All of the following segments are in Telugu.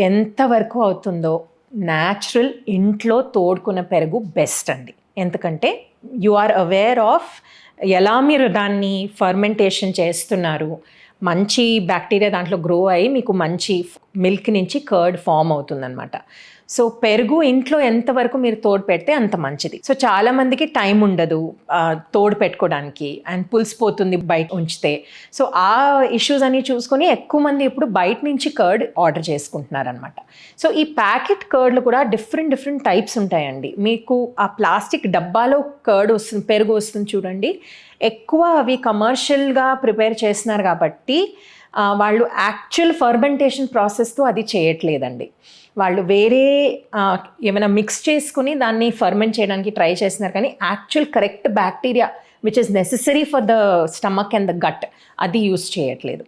ఎంతవరకు అవుతుందో న్యాచురల్ ఇంట్లో తోడుకున్న పెరుగు బెస్ట్ అండి. ఎందుకంటే యు ఆర్ అవేర్ ఆఫ్ ఎలా మీరు దాన్ని ఫర్మెంటేషన్ చేస్తున్నారు, మంచి బ్యాక్టీరియా దాంట్లో గ్రో అయ్యి మీకు మంచి మిల్క్ నుంచి కర్డ్ ఫామ్ అవుతుందన్నమాట. సో పెరుగు ఇంట్లో ఎంతవరకు మీరు తోడు పెడితే అంత మంచిది. సో చాలామందికి టైం ఉండదు తోడు పెట్టుకోవడానికి, అండ్ పులిసిపోతుంది బయట ఉంచితే. సో ఆ ఇష్యూస్ అని చూసుకొని ఎక్కువ మంది ఇప్పుడు బయట నుంచి కర్డ్ ఆర్డర్ చేసుకుంటున్నారు అనమాట. సో ఈ ప్యాకెట్ కర్డ్లు కూడా డిఫరెంట్ టైప్స్ ఉంటాయండి. మీకు ఆ ప్లాస్టిక్ డబ్బాలో కర్డ్ వస్తుంది, పెరుగు వస్తుంది చూడండి, ఎక్కువ అవి కమర్షియల్గా ప్రిపేర్ చేస్తున్నారు కాబట్టి వాళ్ళు యాక్చువల్ ఫర్మెంటేషన్ ప్రాసెస్తో అది చేయట్లేదండి. వాళ్ళు వేరే ఏమైనా మిక్స్ చేసుకుని దాన్ని ఫర్మెంట్ చేయడానికి ట్రై చేస్తున్నారు, కానీ actual correct bacteria which is necessary for the stomach and the gut అది యూస్ చేయట్లేదు.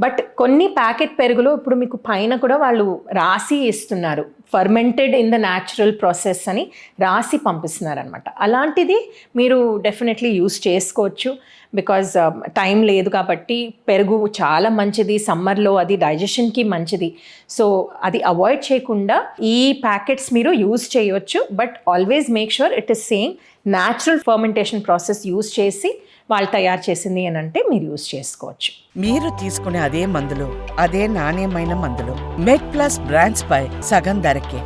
బట్ కొన్ని ప్యాకెట్ పెరుగులో ఇప్పుడు మీకు పైన కూడా వాళ్ళు రాసి ఇస్తున్నారు, fermented in the natural process అని రాసి పంపిస్తున్నారు అనమాట. అలాంటిది మీరు డెఫినెట్లీ యూస్ చేసుకోవచ్చు. బికాజ్ టైం లేదు కాబట్టి పెరుగు చాలా మంచిది, సమ్మర్లో అది డైజెషన్కి మంచిది. సో అది అవాయిడ్ చేయకుండా ఈ ప్యాకెట్స్ మీరు యూస్ చేయవచ్చు. But always make sure it is saying natural fermentation process use చేసి వాళ్ళు తయారు చేసింది అని అంటే మీరు యూస్ చేసుకోవచ్చు. మీరు తీసుకునే అదే మందులు, అదే నాణ్యమైన మందులు మెడ్ ప్లస్ బ్రాండ్స్ పై సగం ధరకే.